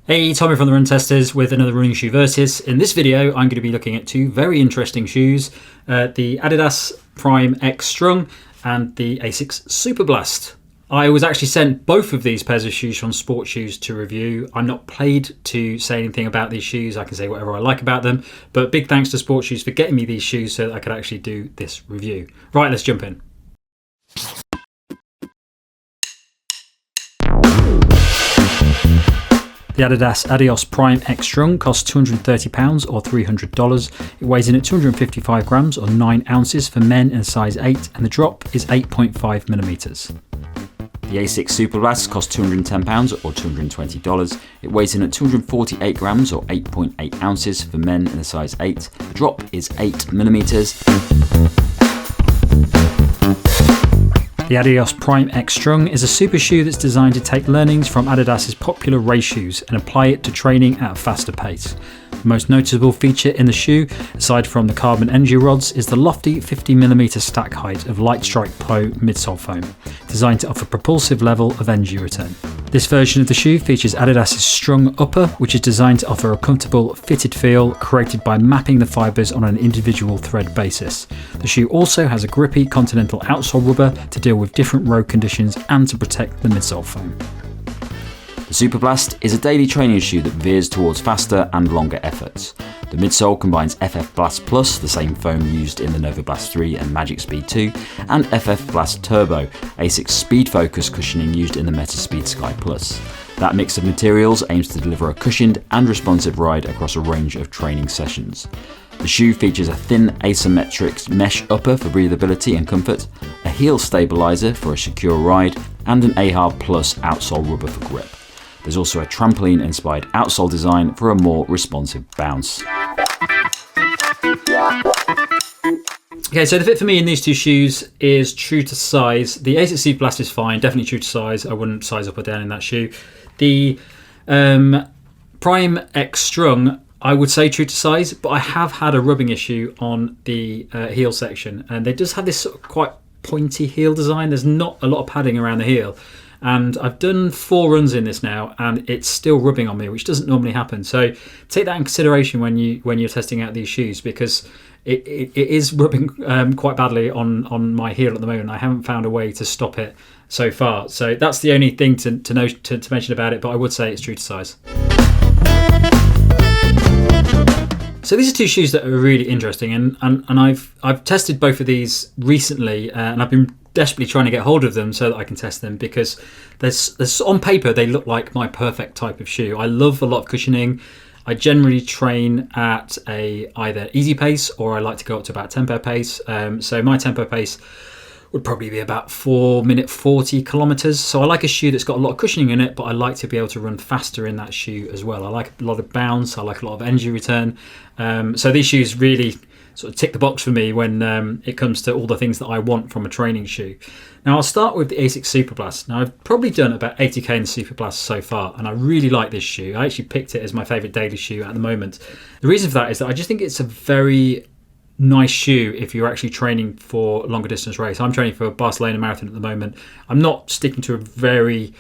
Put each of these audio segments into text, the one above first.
Hey, Tommy from the Run Testers with another running shoe versus. In this video, I'm going to be looking at two very interesting shoes, the Adidas Prime X Strung and the Asics Superblast. I was actually sent both of these pairs of shoes from Sport Shoes to review. I'm not paid to say anything about these shoes. I can say whatever I like about them, but big thanks to Sport Shoes for getting me these shoes so that I could actually do this review. Right, let's jump in. The Adidas Adios Prime X Strung costs £230 or $300. It weighs in at 255 grams or 9 ounces for men in a size 8, and the drop is 8.5 millimeters. The Asics Superblast costs £210 or $220. It weighs in at 248 grams or 8.8 ounces for men in a size 8. The drop is 8 millimeters. The Adios Prime X Strung is a super shoe that's designed to take learnings from Adidas's popular race shoes and apply it to training at a faster pace. The most noticeable feature in the shoe, aside from the carbon energy rods, is the lofty 50mm stack height of Lightstrike Pro midsole foam, designed to offer propulsive level of energy return. This version of the shoe features Adidas's Strung upper, which is designed to offer a comfortable fitted feel created by mapping the fibres on an individual thread basis. The shoe also has a grippy continental outsole rubber to deal with different road conditions and to protect the midsole foam. The Superblast is a daily training shoe that veers towards faster and longer efforts. The midsole combines FFBlast Plus, the same foam used in the Novablast 3 and Metaspeed 2, and FFBlast Turbo, Asics speed focus cushioning used in the Metaspeed Sky Plus. That mix of materials aims to deliver a cushioned and responsive ride across a range of training sessions. The shoe features a thin asymmetric mesh upper for breathability and comfort, a heel stabilizer for a secure ride, and an AHAR Plus outsole rubber for grip. There's also a trampoline-inspired outsole design for a more responsive bounce. Okay, so the fit for me in these two shoes is true to size. The Asics Superblast is fine, definitely true to size. I wouldn't size up or down in that shoe. The Prime X Strung, I would say true to size, but I have had a rubbing issue on the heel section, and they just have this sort of quite pointy heel design. There's not a lot of padding around the heel. And I've done 4 runs in this now, and it's still rubbing on me, which doesn't normally happen. So take that in consideration when you're testing out these shoes, because it is rubbing quite badly on my heel at the moment. I haven't found a way to stop it so far. So that's the only thing to mention about it. But I would say it's true to size. So these are two shoes that are really interesting, and I've tested both of these recently, and I've been desperately trying to get hold of them so that I can test them, because there's on paper they look like my perfect type of shoe. I love a lot of cushioning. I generally train at a either easy pace or I like to go up to about tempo pace. So my tempo pace would probably be about 4-minute 40 kilometers. So I like a shoe that's got a lot of cushioning in it, but I like to be able to run faster in that shoe as well. I like a lot of bounce. I like a lot of energy return. So these shoes really sort of tick the box for me when it comes to all the things that I want from a training shoe. Now I'll start with the Asics Superblast. Now I've probably done about 80k in the Superblast so far, and I really like this shoe. I actually picked it as my favourite daily shoe at the moment. The reason for that is that I just think it's a very nice shoe if you're actually training for a longer distance race. I'm training for a Barcelona marathon at the moment. I'm not sticking to a very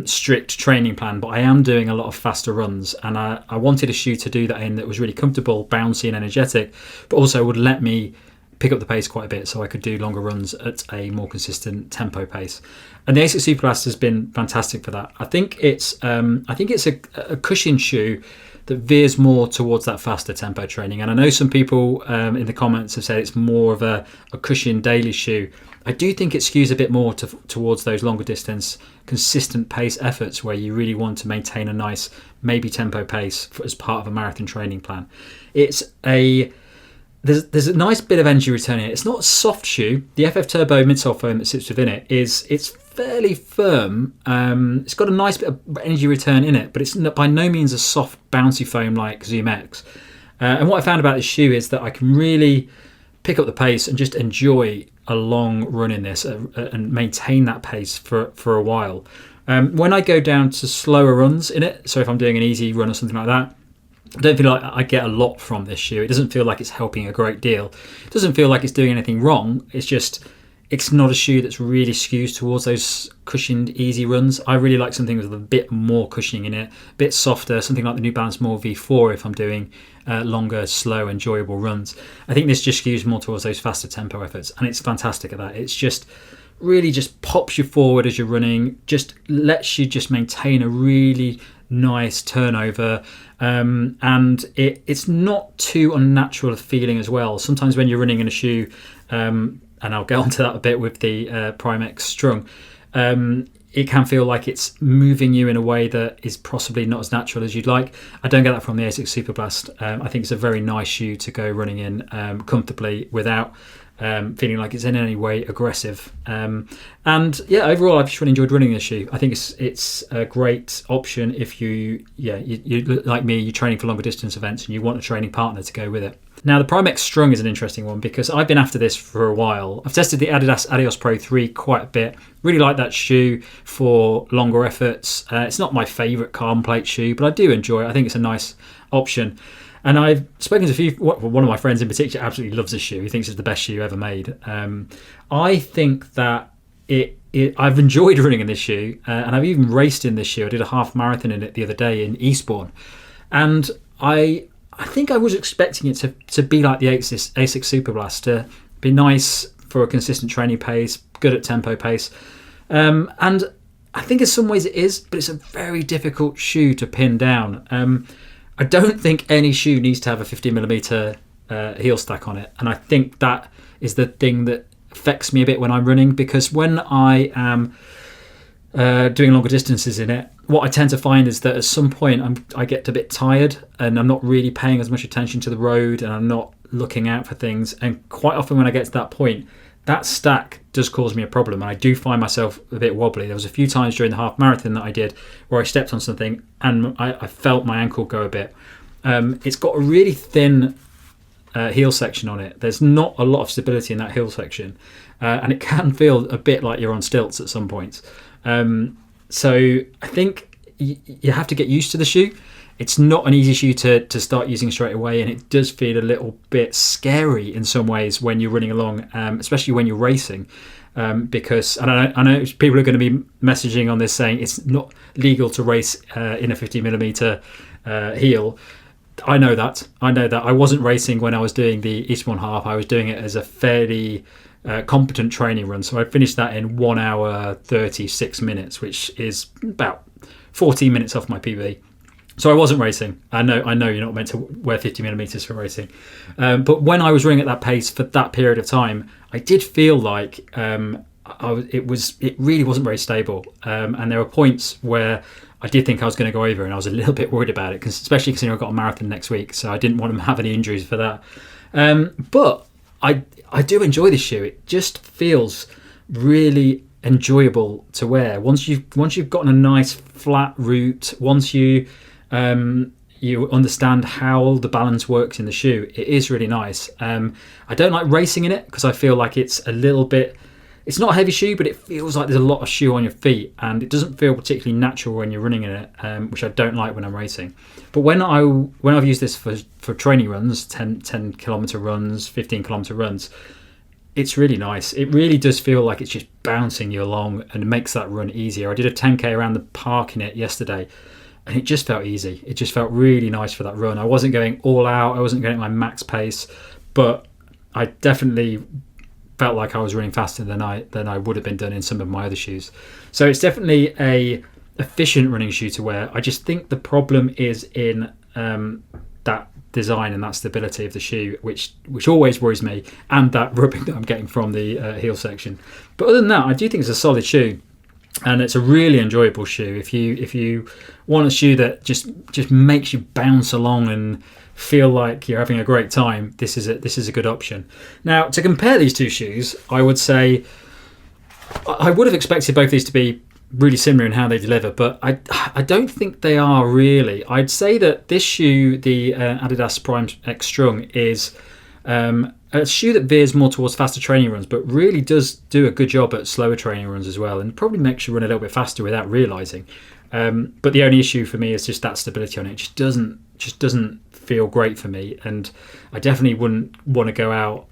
strict training plan, but I am doing a lot of faster runs, and I wanted a shoe to do that in that was really comfortable, bouncy and energetic, but also would let me pick up the pace quite a bit so I could do longer runs at a more consistent tempo pace. And the Asics Superblast has been fantastic for that. I think it's a cushion shoe that veers more towards that faster tempo training. And I know some people in the comments have said it's more of a cushion daily shoe. I do think it skews a bit more towards those longer distance, consistent pace efforts where you really want to maintain a nice, maybe tempo pace as part of a marathon training plan. There's a nice bit of energy return in it. It's not a soft shoe. The FF Turbo midsole foam that sits within it it's fairly firm. It's got a nice bit of energy return in it, but it's by no means a soft, bouncy foam like Zoom X. And what I found about this shoe is that I can really pick up the pace and just enjoy a long run in this and maintain that pace for a while. When I go down to slower runs in it, so if I'm doing an easy run or something like that, I don't feel like I get a lot from this shoe. It doesn't feel like it's helping a great deal. It doesn't feel like it's doing anything wrong. It's just it's not a shoe that's really skews towards those cushioned, easy runs. I really like something with a bit more cushioning in it, a bit softer, something like the New Balance More V4 if I'm doing longer, slow, enjoyable runs. I think this just skews more towards those faster tempo efforts, and it's fantastic at that. It's just really just pops you forward as you're running, just lets you just maintain a really nice turnover, and it's not too unnatural a feeling as well. Sometimes when you're running in a shoe, and I'll get onto that a bit with the Prime X Strung, it can feel like it's moving you in a way that is possibly not as natural as you'd like. I don't get that from the Asics Superblast. I think it's a very nice shoe to go running in comfortably without feeling like it's in any way aggressive. And yeah, overall, I've just really enjoyed running this shoe. I think it's a great option if you like me, you're training for longer distance events and you want a training partner to go with it. Now, the Prime X Strung is an interesting one because I've been after this for a while. I've tested the Adidas Adios Pro 3 quite a bit. Really like that shoe for longer efforts. It's not my favourite carbon plate shoe, but I do enjoy it. I think it's a nice option. And I've spoken to one of my friends in particular absolutely loves this shoe. He thinks it's the best shoe ever made. I think that I've enjoyed running in this shoe, and I've even raced in this shoe. I did a half marathon in it the other day in Eastbourne. And I think I was expecting it to be like the Asics Superblast, to be nice for a consistent training pace, good at tempo pace. And I think in some ways it is, but it's a very difficult shoe to pin down. I don't think any shoe needs to have a 50mm heel stack on it. And I think that is the thing that affects me a bit when I'm running, because when I am doing longer distances in it, what I tend to find is that at some point I get a bit tired and I'm not really paying as much attention to the road and I'm not looking out for things. And quite often when I get to that point, that stack does cause me a problem. And I do find myself a bit wobbly. There was a few times during the half marathon that I did where I stepped on something and I felt my ankle go a bit. It's got a really thin heel section on it. There's not a lot of stability in that heel section. And it can feel a bit like you're on stilts at some points. So I think you have to get used to the shoe. It's not an easy shoe to start using straight away, and it does feel a little bit scary in some ways when you're running along, especially when you're racing, because I know people are going to be messaging on this saying it's not legal to race in a 50mm heel. I know that. I wasn't racing when I was doing the Eastbourne half. I was doing it as a fairly competent training run, so I finished that in 1 hour 36 minutes, which is about 14 minutes off my PB. So I wasn't racing. I know you're not meant to wear 50mm for racing, but when I was running at that pace for that period of time, I did feel like it really wasn't very stable, and there were points where I did think I was going to go over, and I was a little bit worried about it, especially considering I've got a marathon next week, so I didn't want to have any injuries for that. But I do enjoy this shoe. It just feels really enjoyable to wear. Once you've gotten a nice flat route, once you understand how the balance works in the shoe, it is really nice. I don't like racing in it because I feel like it's a little bit. It's not a heavy shoe, but it feels like there's a lot of shoe on your feet, and it doesn't feel particularly natural when you're running in it, which I don't like when I'm racing. But when I've used this for training runs, 10 kilometer runs, 15 kilometer runs, it's really nice. It really does feel like it's just bouncing you along and makes that run easier. I did a 10k around the park in it yesterday, and it just felt easy. It just felt really nice for that run. I wasn't going all out. I wasn't going at my max pace, but I definitely felt like I was running faster than I would have been done in some of my other shoes. So it's definitely a efficient running shoe to wear. I just think the problem is in that design and that stability of the shoe, which always worries me, and that rubbing that I'm getting from the heel section. But other than that, I do think it's a solid shoe, and it's a really enjoyable shoe. If you want a shoe that just makes you bounce along and feel like you're having a great time, this is a good option. Now, to compare these two shoes, I would say I would have expected both these to be really similar in how they deliver, but I don't think they are really. I'd say that this shoe, the Adidas Prime X Strung, is a shoe that veers more towards faster training runs, but really does do a good job at slower training runs as well, and probably makes you run a little bit faster without realising. But the only issue for me is just that stability on it. It just doesn't feel great for me, and I definitely wouldn't want to go out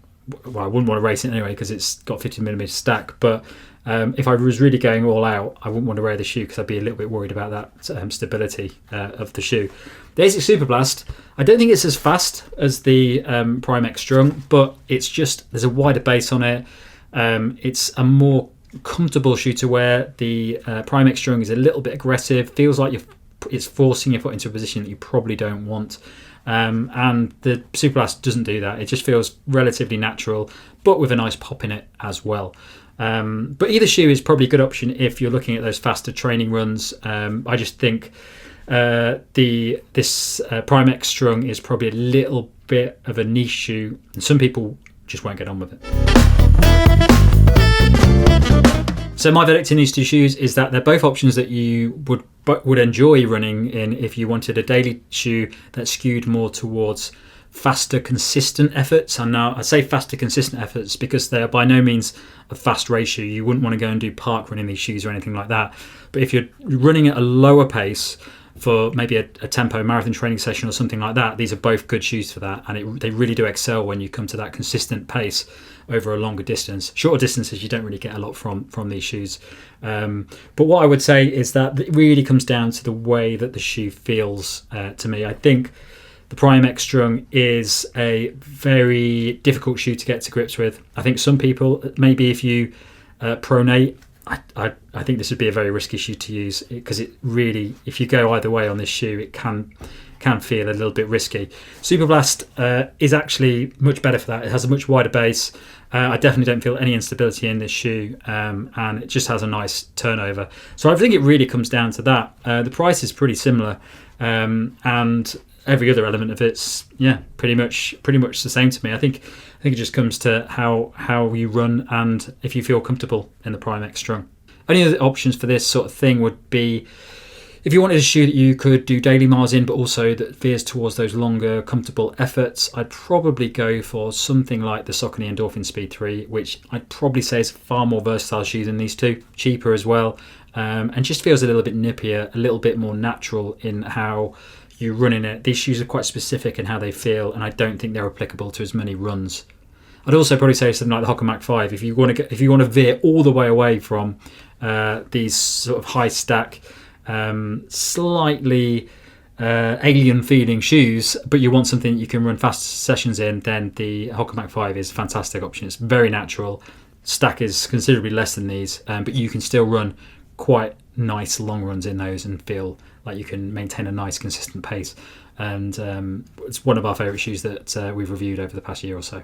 well, I wouldn't want to race it anyway because it's got 50mm stack, but if I was really going all out, I wouldn't want to wear the shoe because I'd be a little bit worried about that stability of the shoe. The Asics Superblast, I don't think it's as fast as the Prime X Strung, but it's just, there's a wider base on it. It's a more comfortable shoe to wear. The Prime X Strung is a little bit aggressive, feels like it's forcing your foot into a position that you probably don't want. And the Superblast doesn't do that. It just feels relatively natural, but with a nice pop in it as well. But either shoe is probably a good option if you're looking at those faster training runs. I just think this Prime X Strung is probably a little bit of a niche shoe, and some people just won't get on with it. So my verdict in these two shoes is that they're both options that you would enjoy running in if you wanted a daily shoe that skewed more towards faster, consistent efforts. And now I say faster, consistent efforts because they are by no means a fast race shoe. You wouldn't want to go and do park running these shoes or anything like that. But if you're running at a lower pace for maybe a tempo marathon training session or something like that, these are both good shoes for that. And they really do excel when you come to that consistent pace over a longer distance. Shorter distances, you don't really get a lot from these shoes. But what I would say is that it really comes down to the way that the shoe feels to me. I think the Prime X Strung is a very difficult shoe to get to grips with. I think some people, maybe if you pronate, I think this would be a very risky shoe to use because it really, if you go either way on this shoe, it can feel a little bit risky. Superblast is actually much better for that. It has a much wider base. I definitely don't feel any instability in this shoe, and it just has a nice turnover. So I think it really comes down to that. The price is pretty similar, and every other element of it's pretty much the same to me. I think it just comes to how you run and if you feel comfortable in the Prime X Strung. Only other options for this sort of thing would be if you wanted a shoe that you could do daily miles in, but also that veers towards those longer, comfortable efforts. I'd probably go for something like the Saucony Endorphin Speed 3, which I'd probably say is a far more versatile shoe than these two, cheaper as well, and just feels a little bit nippier, a little bit more natural in how you run in it. These shoes are quite specific in how they feel, and I don't think they're applicable to as many runs. I'd also probably say something like the Hoka Mach 5. If you want to veer all the way away from these sort of high stack, slightly alien feeling shoes, but you want something that you can run fast sessions in, then the Hoka Mach 5 is a fantastic option. It's very natural. Stack is considerably less than these, but you can still run quite nice long runs in those and feel like you can maintain a nice consistent pace. And it's one of our favourite shoes that we've reviewed over the past year or so.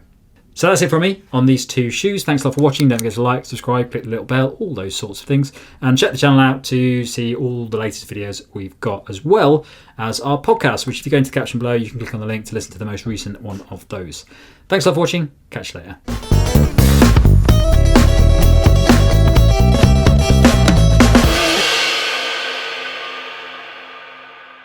So that's it from me on these two shoes. Thanks a lot for watching. Don't forget to like, subscribe, click the little bell, all those sorts of things. And check the channel out to see all the latest videos we've got, as well as our podcast, which if you go into the caption below, you can click on the link to listen to the most recent one of those. Thanks a lot for watching. Catch you later.